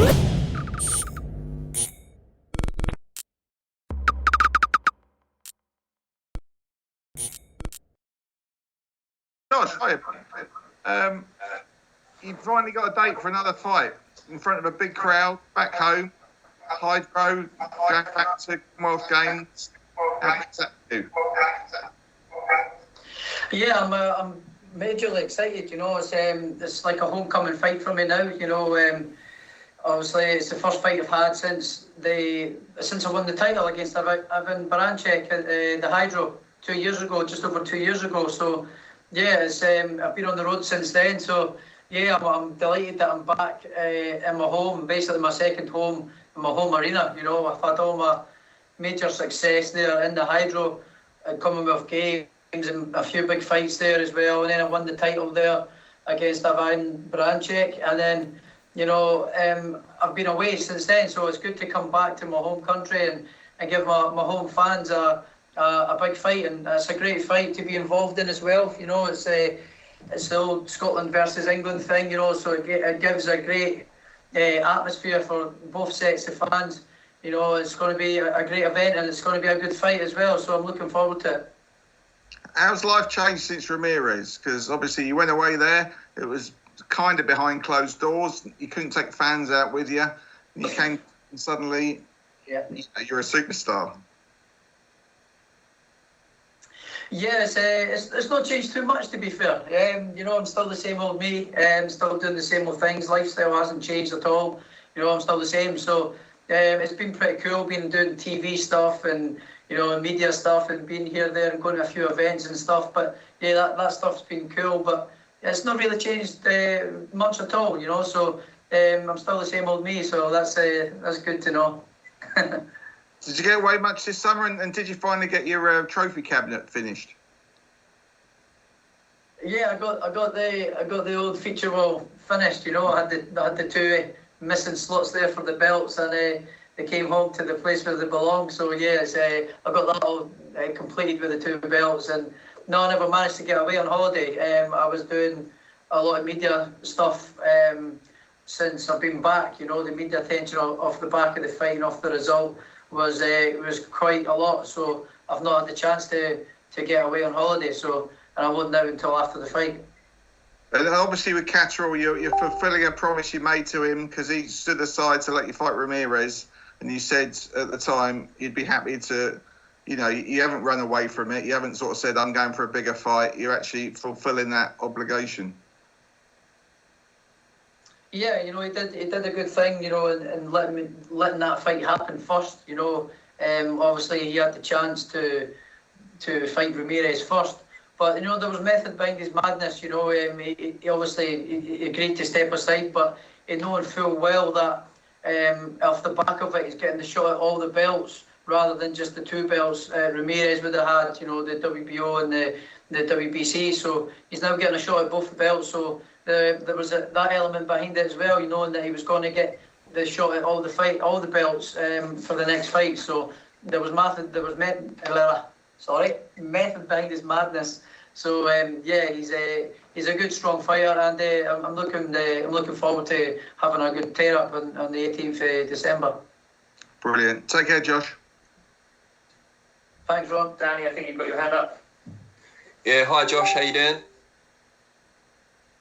Josh, hi. You've finally got a date for another fight in front of a big crowd back home. Hydro, going back to Commonwealth Games. How does that do? Yeah, I'm majorly excited. You know, it's like a homecoming fight for me now. You know, obviously it's the first fight I've had since I won the title against Ivan Barancek at the Hydro 2 years ago, just over 2 years ago. So yeah, I've been on the road since then. So yeah, I'm delighted that I'm back in my home, basically my second home, in my home arena. You know, I've had all my major success there in the Hydro at Commonwealth Games and a few big fights there as well. And then I won the title there against Ivan Barancek. And then, you know, I've been away since then. So it's good to come back to my home country and give my home fans a big fight. And it's a great fight to be involved in as well. You know, it's the old Scotland versus England thing, you know, so it gives a great atmosphere for both sets of fans. You know, it's going to be a great event and it's going to be a good fight as well, so I'm looking forward to it. How's life changed since Ramirez? Because obviously you went away there, it was kind of behind closed doors, you couldn't take fans out with you, and you came and suddenly you're a superstar. Yeah, it's not changed too much, to be fair. You know, I'm still the same old me. Still doing the same old things. Lifestyle hasn't changed at all. You know, I'm still the same. So it's been pretty cool being doing TV stuff and, you know, media stuff and being here, there and going to a few events and stuff. But yeah, that stuff's been cool. But it's not really changed much at all, you know. So I'm still the same old me. So that's good to know. Did you get away much this summer, and did you finally get your trophy cabinet finished? Yeah, I got the old feature wall finished. You know, I had the two missing slots there for the belts, and they came home to the place where they belong. So yeah, I got that all completed with the two belts, and no, I never managed to get away on holiday. I was doing a lot of media stuff since I've been back. You know, the media attention off the back of the fight and off the result was quite a lot, so I've not had the chance to get away on holiday, and I won't now until after the fight. And obviously with Catterall, you're fulfilling a promise you made to him, because he stood aside to let you fight Ramirez, and you said at the time you'd be happy to, you know, you haven't run away from it, you haven't sort of said I'm going for a bigger fight, you're actually fulfilling that obligation. Yeah, you know, he did a good thing, you know, and letting that fight happen first. You know, obviously he had the chance to fight Ramirez first, but you know there was method behind his madness. You know, he obviously he agreed to step aside, but he knowing full well that off the back of it, he's getting the shot at all the belts rather than just the two belts Ramirez would have had. You know, the WBO and the WBC. So he's now getting a shot at both the belts. So there was that element behind it as well, you know, and that he was going to get the shot at all the belts for the next fight. So there was method behind his madness. So yeah, he's a good strong fighter, and I'm looking forward to having a good tear up on the 18th of December. Brilliant. Take care, Josh. Thanks, Ron. Danny, I think you've got your hand up. Yeah, hi Josh, how you doing?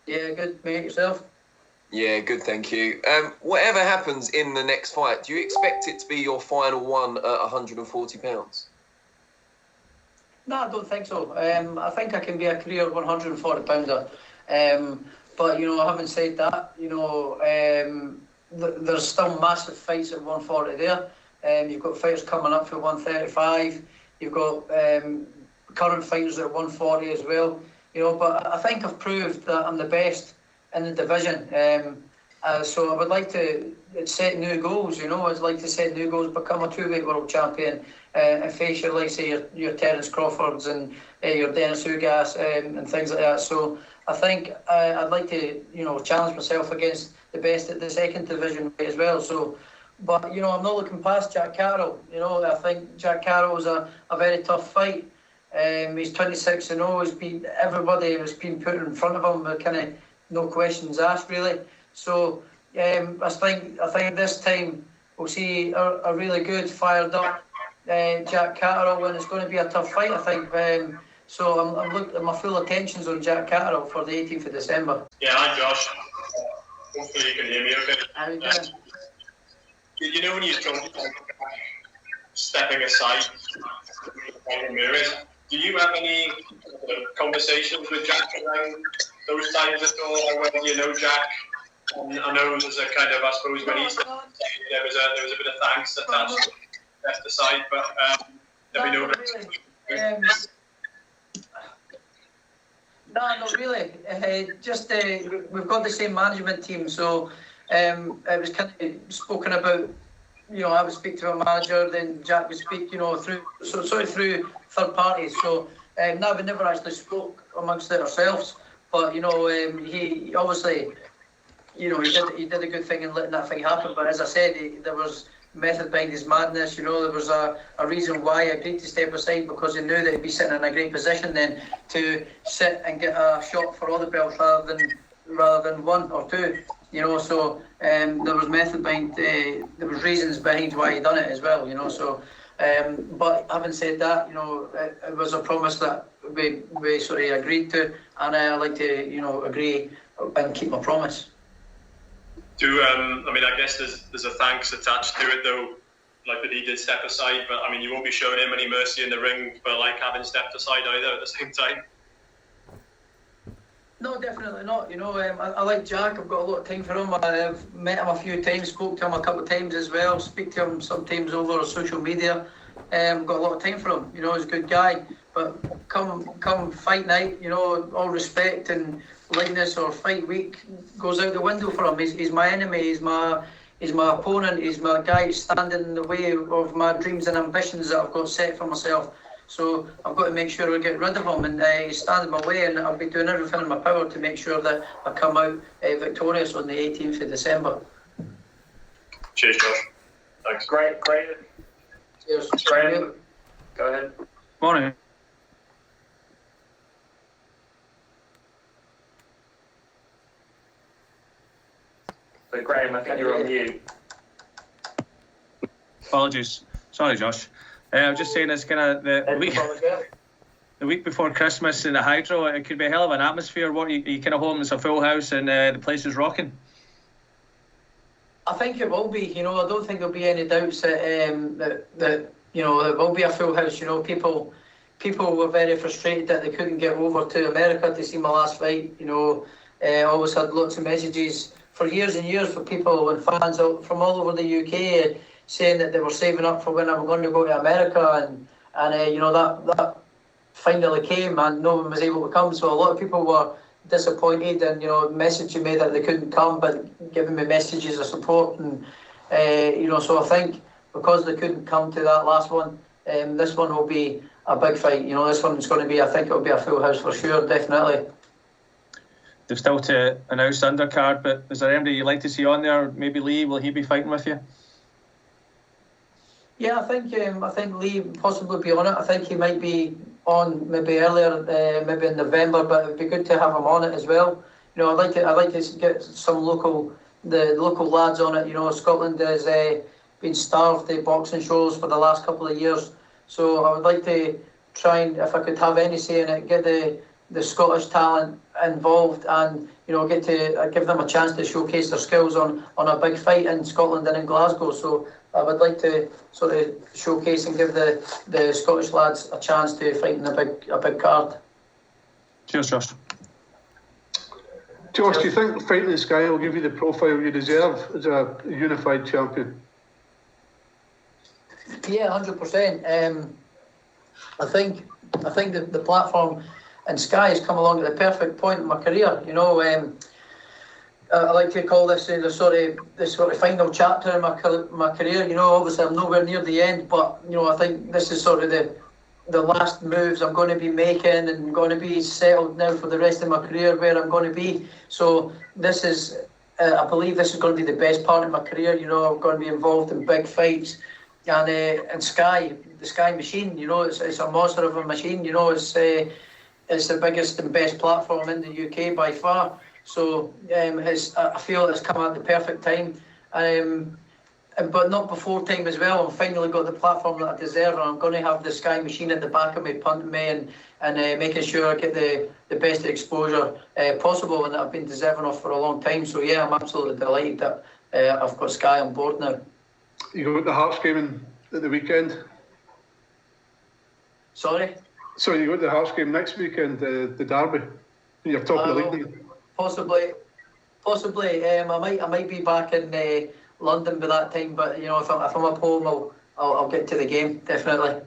Yeah, good, mate. Yourself? Yeah, good, thank you. Whatever happens in the next fight, do you expect it to be your final one at 140 pounds? No, I don't think so. I think I can be a career 140 pounder. But, you know, having said that, you know, there's still massive fights at 140 there. You've got fighters coming up for 135. You've got current fighters at 140 as well. You know, but I think I've proved that I'm the best in the division. So I would like to set new goals. You know, I'd like to set new goals, become a two-weight world champion, and face your, like say, your Terence Crawfords and your Dennis Ugas and things like that. So I think I'd like to, you know, challenge myself against the best at the second division as well. So, but you know, I'm not looking past Jack Catterall. You know, I think Jack Catterall is a very tough fight. He's 26-0. He's been everybody has been put in front of him with kind of no questions asked really. So I think this time we'll see a really good, fired up Jack Catterall, and it's going to be a tough fight, I think. So I'm looking. My full attention's on Jack Catterall for the 18th of December. Yeah, hi Josh. Hopefully you can hear me okay. How you doing? You know when you're talking about stepping aside from Ramirez, do you have any conversations with Jack around those times at all? Or whether you know Jack? I know there's a kind of, I suppose, when he's there was a bit of thanks attached, left aside, but let me know. No, not really. We've got the same management team, so it was kind of spoken about. I would speak to a manager, then Jack would speak, through third parties. So no, we never actually spoke amongst ourselves. But he obviously, he did a good thing in letting that thing happen. But as I said, there was method behind his madness. There was a reason why he agreed to step aside, because he knew that he'd be sitting in a great position then to sit and get a shot for all the belts rather than one or two. So there was method behind. There was reasons behind why he done it as well. So. But having said that, it was a promise that we sort of agreed to, and I like to agree and keep my promise. I guess there's a thanks attached to it though, like that he did step aside, but you won't be showing him any mercy in the ring for having stepped aside either at the same time. No, definitely not. I like Jack. I've got a lot of time for him. I've met him a few times, spoke to him a couple of times as well, speak to him sometimes over social media. Got a lot of time for him. He's a good guy. But come fight night, all respect and likeness or fight week goes out the window for him. He's my enemy. He's my opponent. He's my guy standing in the way of my dreams and ambitions that I've got set for myself. So I've got to make sure I get rid of him, and he's standing in my way, and I'll be doing everything in my power to make sure that I come out victorious on the 18th of December. Cheers, Josh. Thanks. Great. Cheers. Graham, go ahead. Morning. So Graham, I think you're on mute. Apologies. Sorry, Josh. I was just saying it's kind of the week before Christmas in the Hydro. It could be a hell of an atmosphere. What you kind of hoping it's a full house and the place is rocking? I think it will be. I don't think there'll be any doubts that it will be a full house. People were very frustrated that they couldn't get over to America to see my last fight. I always had lots of messages for years and years for people and fans from all over the UK saying that they were saving up for when I'm going to go to America, and that finally came and no one was able to come. So a lot of people were disappointed and messaging me that they couldn't come, but giving me messages of support, and so I think because they couldn't come to that last one, this one will be a big fight. This one's going to be, I think it'll be a full house for sure, definitely. They've still to announce the undercard, but is there anybody you'd like to see on there? Maybe Lee, will he be fighting with you? Yeah, I think Lee possibly be on it. I think he might be on maybe earlier, maybe in November, but it'd be good to have him on it as well. I'd like to get some local lads on it. Scotland has been starved of boxing shows for the last couple of years, so I would like to try and, if I could have any say in it, get the Scottish talent involved and get to give them a chance to showcase their skills on a big fight in Scotland and in Glasgow. So I would like to sort of showcase and give the Scottish lads a chance to fight in a big card. Cheers, Josh. Josh, do you think fighting the Sky will give you the profile you deserve as a unified champion? Yeah, 100%. I think the platform and Sky has come along at the perfect point in my career. I like to call this the sort of final chapter in my career. Obviously I'm nowhere near the end, but I think this is sort of the last moves I'm going to be making and going to be settled now for the rest of my career where I'm going to be. So this is, I believe this is going to be the best part of my career. I'm going to be involved in big fights, and Sky, the Sky machine. It's a monster of a machine. It's the biggest and best platform in the UK by far. So I feel it's come at the perfect time. But not before time as well. I've finally got the platform that I deserve, and I'm going to have the Sky machine at the back of me, punting me and making sure I get the best exposure possible, and that I've been deserving of for a long time. So yeah, I'm absolutely delighted that I've got Sky on board now. You got the Hearts game at the weekend. Sorry? So you got the Hearts game next weekend, the derby. You're top of the league. Possibly. I might be back in London by that time, but you know, if I'm at home, I'll get to the game definitely.